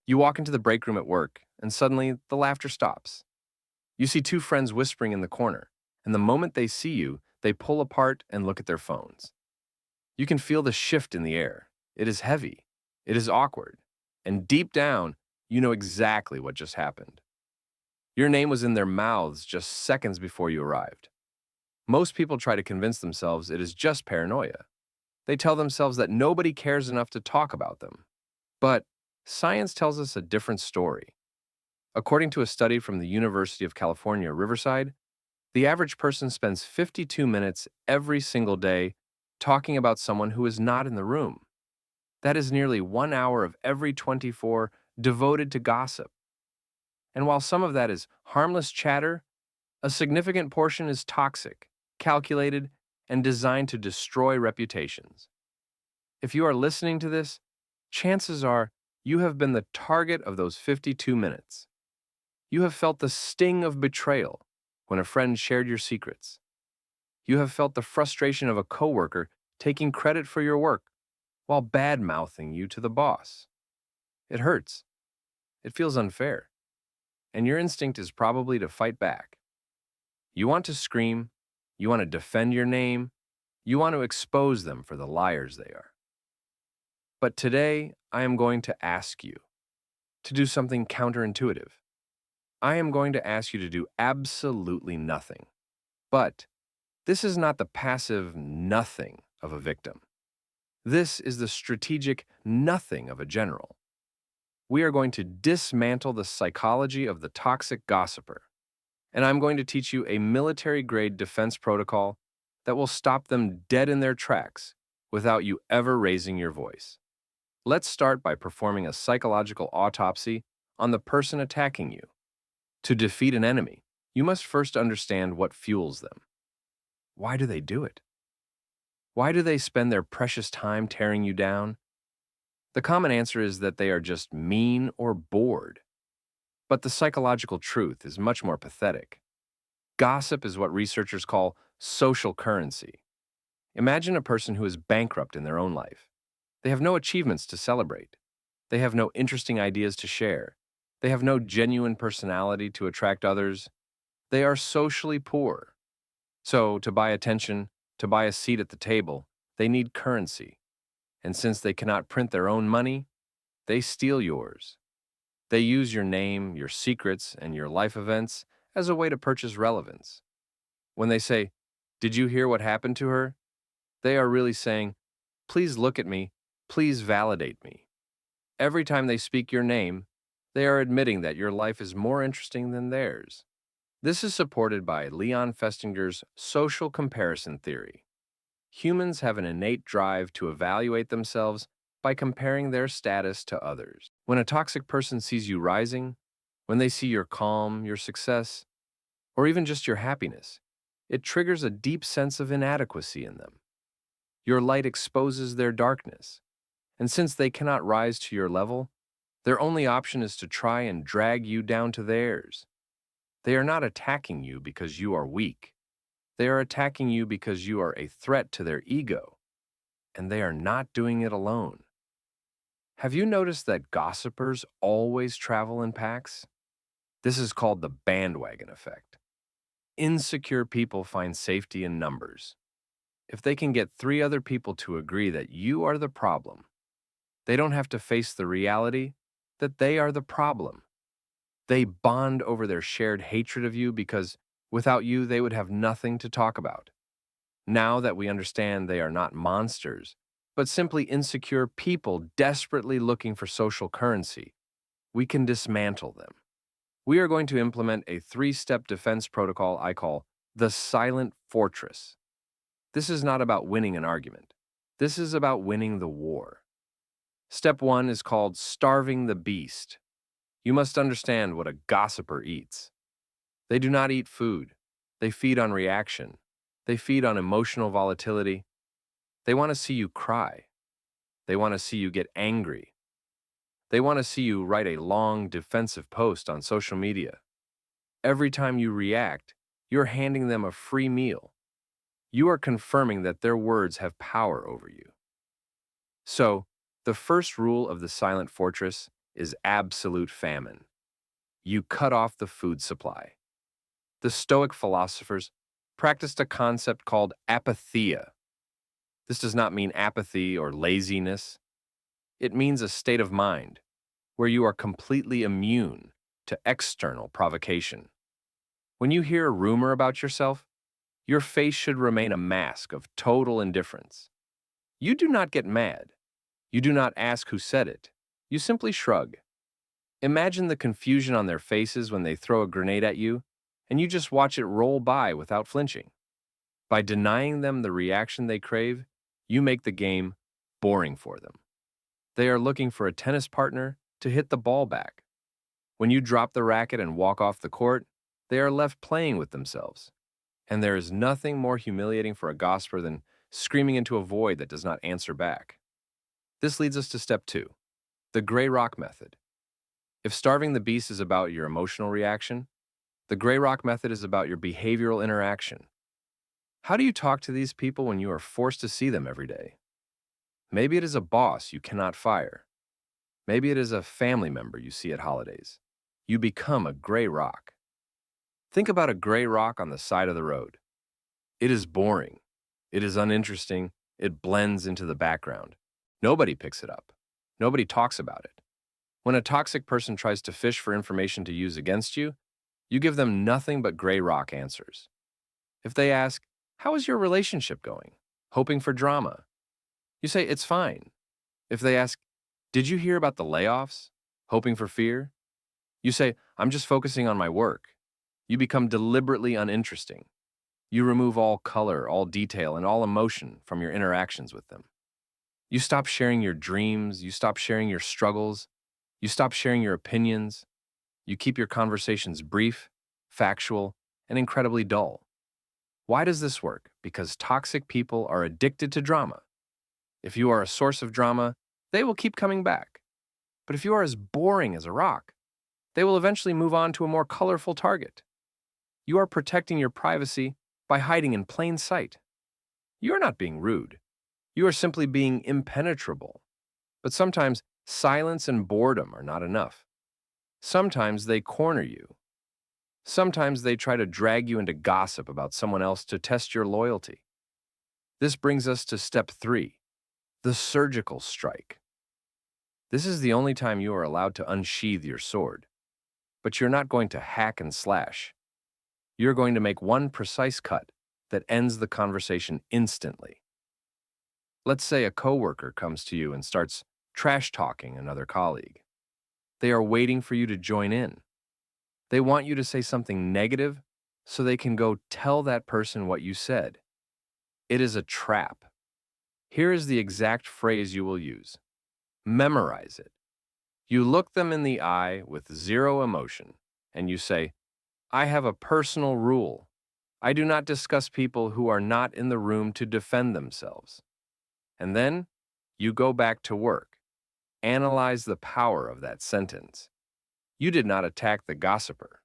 You walk into the break room at work, and suddenly the laughter stops. You see two friends whispering in the corner, and the moment they see you, they pull apart and look at their phones. You can feel the shift in the air. It is heavy. It is awkward. And deep down, you know exactly what just happened. Your name was in their mouths just seconds before you arrived. Most people try to convince themselves it is just paranoia. They tell themselves that nobody cares enough to talk about them. But science tells us a different story. According to a study from the University of California, Riverside, the average person spends 52 minutes every single day talking about someone who is not in the room. That is nearly 1 hour of every 24 devoted to gossip. And while some of that is harmless chatter, a significant portion is toxic, calculated, and designed to destroy reputations. If you are listening to this, chances are you have been the target of those 52 minutes. You have felt the sting of betrayal when a friend shared your secrets. You have felt the frustration of a coworker taking credit for your work while bad-mouthing you to the boss. It hurts. It feels unfair. And your instinct is probably to fight back. You want to scream. You want to defend your name. You want to expose them for the liars they are. But today, I am going to ask you to do something counterintuitive. I am going to ask you to do absolutely nothing. But this is not the passive nothing of a victim. This is the strategic nothing of a general. We are going to dismantle the psychology of the toxic gossiper, and I'm going to teach you a military-grade defense protocol that will stop them dead in their tracks without you ever raising your voice. Let's start by performing a psychological autopsy on the person attacking you. To defeat an enemy, you must first understand what fuels them. Why do they do it? Why do they spend their precious time tearing you down? The common answer is that they are just mean or bored. But the psychological truth is much more pathetic. Gossip is what researchers call social currency. Imagine a person who is bankrupt in their own life. They have no achievements to celebrate. They have no interesting ideas to share. They have no genuine personality to attract others. They are socially poor. So, to buy attention, to buy a seat at the table, they need currency. And since they cannot print their own money, they steal yours. They use your name, your secrets, and your life events as a way to purchase relevance. When they say, "Did you hear what happened to her?" they are really saying, "Please look at me, please validate me." Every time they speak your name, they are admitting that your life is more interesting than theirs. This is supported by Leon Festinger's social comparison theory. Humans have an innate drive to evaluate themselves by comparing their status to others. When a toxic person sees you rising, when they see your calm, your success, or even just your happiness, it triggers a deep sense of inadequacy in them. Your light exposes their darkness, and since they cannot rise to your level, their only option is to try and drag you down to theirs. They are not attacking you because you are weak. They are attacking you because you are a threat to their ego, and they are not doing it alone. Have you noticed that gossipers always travel in packs? This is called the bandwagon effect. Insecure people find safety in numbers. If they can get 3 other people to agree that you are the problem, they don't have to face the reality that they are the problem. They bond over their shared hatred of you because without you, they would have nothing to talk about. Now that we understand they are not monsters, but simply insecure people desperately looking for social currency, we can dismantle them. We are going to implement a 3-step defense protocol I call the silent fortress. This is not about winning an argument. This is about winning the war. Step 1 is called starving the beast. You must understand what a gossiper eats. They do not eat food. They feed on reaction. They feed on emotional volatility. They want to see you cry. They want to see you get angry. They want to see you write a long, defensive post on social media. Every time you react, you're handing them a free meal. You are confirming that their words have power over you. So, the first rule of the silent fortress is absolute famine. You cut off the food supply. The Stoic philosophers practiced a concept called apatheia. This does not mean apathy or laziness. It means a state of mind where you are completely immune to external provocation. When you hear a rumor about yourself, your face should remain a mask of total indifference. You do not get mad. You do not ask who said it. You simply shrug. Imagine the confusion on their faces when they throw a grenade at you, and you just watch it roll by without flinching. By denying them the reaction they crave, you make the game boring for them. They are looking for a tennis partner to hit the ball back. When you drop the racket and walk off the court, they are left playing with themselves. And there is nothing more humiliating for a gossiper than screaming into a void that does not answer back. This leads us to step 2, the gray rock method. If starving the beast is about your emotional reaction, the gray rock method is about your behavioral interaction. How do you talk to these people when you are forced to see them every day? Maybe it is a boss you cannot fire. Maybe it is a family member you see at holidays. You become a gray rock. Think about a gray rock on the side of the road. It is boring. It is uninteresting. It blends into the background. Nobody picks it up. Nobody talks about it. When a toxic person tries to fish for information to use against you, you give them nothing but gray rock answers. If they ask, "How is your relationship going?" hoping for drama, you say, "It's fine." If they ask, "Did you hear about the layoffs?" hoping for fear, you say, "I'm just focusing on my work." You become deliberately uninteresting. You remove all color, all detail, and all emotion from your interactions with them. You stop sharing your dreams. You stop sharing your struggles. You stop sharing your opinions. You keep your conversations brief, factual, and incredibly dull. Why does this work? Because toxic people are addicted to drama. If you are a source of drama, they will keep coming back. But if you are as boring as a rock, they will eventually move on to a more colorful target. You are protecting your privacy by hiding in plain sight. You are not being rude. You are simply being impenetrable. But sometimes silence and boredom are not enough. Sometimes they corner you. Sometimes they try to drag you into gossip about someone else to test your loyalty. This brings us to step 3, the surgical strike. This is the only time you are allowed to unsheathe your sword. But you're not going to hack and slash. You're going to make one precise cut that ends the conversation instantly. Let's say a coworker comes to you and starts trash-talking another colleague. They are waiting for you to join in. They want you to say something negative so they can go tell that person what you said. It is a trap. Here is the exact phrase you will use. Memorize it. You look them in the eye with zero emotion, and you say, "I have a personal rule. I do not discuss people who are not in the room to defend themselves." And then you go back to work. Analyze the power of that sentence. You did not attack the gossiper.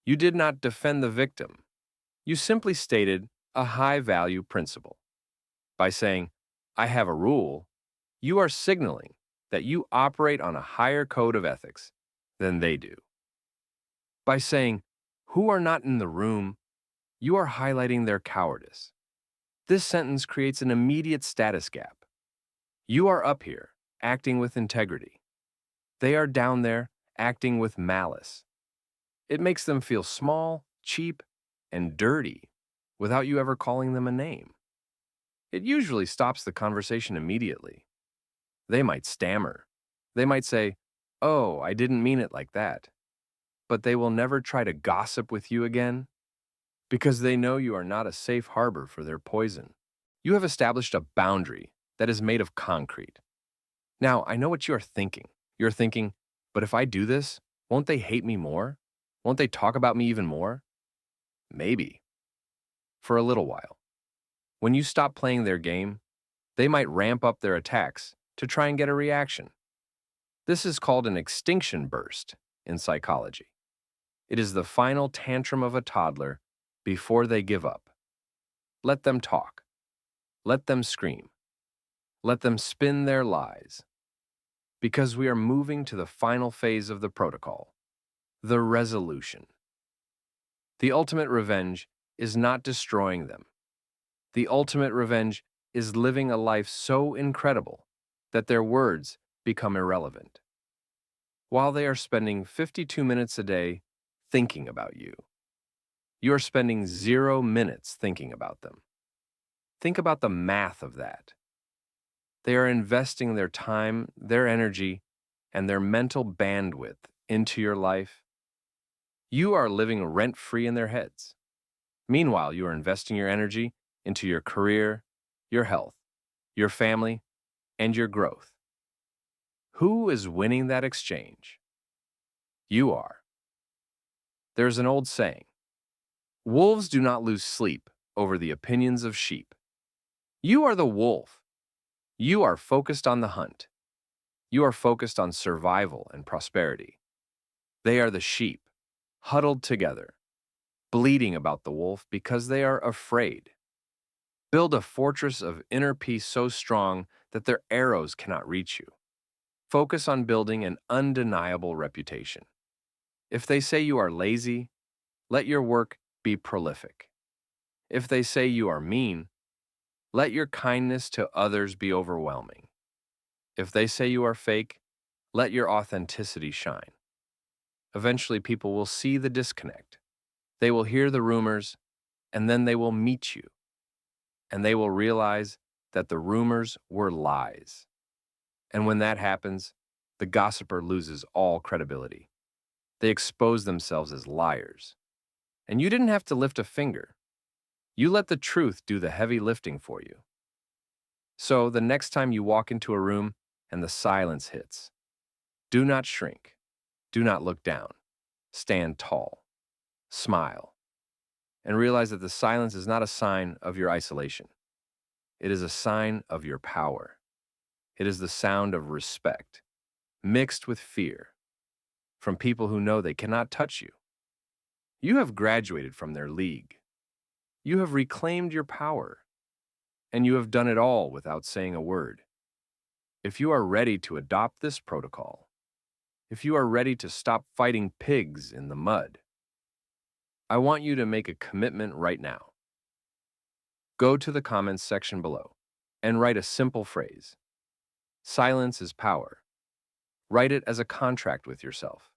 You did not defend the victim. You simply stated a high-value principle. By saying, "I have a rule," you are signaling that you operate on a higher code of ethics than they do. By saying, "Who are not in the room," you are highlighting their cowardice. This sentence creates an immediate status gap. You are up here, acting with integrity. They are down there, acting with malice. It makes them feel small, cheap, and dirty without you ever calling them a name. It usually stops the conversation immediately. They might stammer. They might say, "Oh, I didn't mean it like that." But they will never try to gossip with you again because they know you are not a safe harbor for their poison. You have established a boundary that is made of concrete. Now, I know what you are thinking. You're thinking, "But if I do this, won't they hate me more? Won't they talk about me even more?" Maybe. For a little while. When you stop playing their game, they might ramp up their attacks to try and get a reaction. This is called an extinction burst in psychology. It is the final tantrum of a toddler before they give up. Let them talk. Let them scream. Let them spin their lies. Because we are moving to the final phase of the protocol, the resolution. The ultimate revenge is not destroying them. The ultimate revenge is living a life so incredible that their words become irrelevant. While they are spending 52 minutes a day thinking about you, you are spending 0 minutes thinking about them. Think about the math of that. They are investing their time, their energy, and their mental bandwidth into your life. You are living rent-free in their heads. Meanwhile, you are investing your energy into your career, your health, your family, and your growth. Who is winning that exchange? You are. There's an old saying, wolves do not lose sleep over the opinions of sheep. You are the wolf. You are focused on the hunt. You are focused on survival and prosperity. They are the sheep, huddled together, bleating about the wolf because they are afraid. Build a fortress of inner peace so strong that their arrows cannot reach you. Focus on building an undeniable reputation. If they say you are lazy, let your work be prolific. If they say you are mean, let your kindness to others be overwhelming. If they say you are fake, let your authenticity shine. Eventually, people will see the disconnect. They will hear the rumors, and then they will meet you. And they will realize that the rumors were lies. And when that happens, the gossiper loses all credibility. They expose themselves as liars. And you didn't have to lift a finger. You let the truth do the heavy lifting for you. So the next time you walk into a room and the silence hits, do not shrink. Do not look down. Stand tall. Smile. And realize that the silence is not a sign of your isolation. It is a sign of your power. It is the sound of respect, mixed with fear, from people who know they cannot touch you. You have graduated from their league. You have reclaimed your power, and you have done it all without saying a word. If you are ready to adopt this protocol, if you are ready to stop fighting pigs in the mud, I want you to make a commitment right now. Go to the comments section below and write a simple phrase. Silence is power. Write it as a contract with yourself.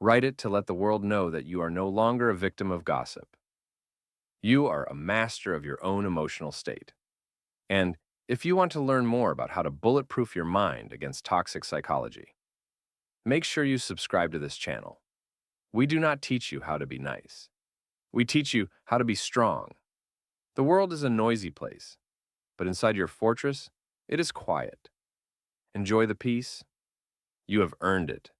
Write it to let the world know that you are no longer a victim of gossip. You are a master of your own emotional state. And if you want to learn more about how to bulletproof your mind against toxic psychology, make sure you subscribe to this channel. We do not teach you how to be nice. We teach you how to be strong. The world is a noisy place, but inside your fortress, it is quiet. Enjoy the peace. You have earned it.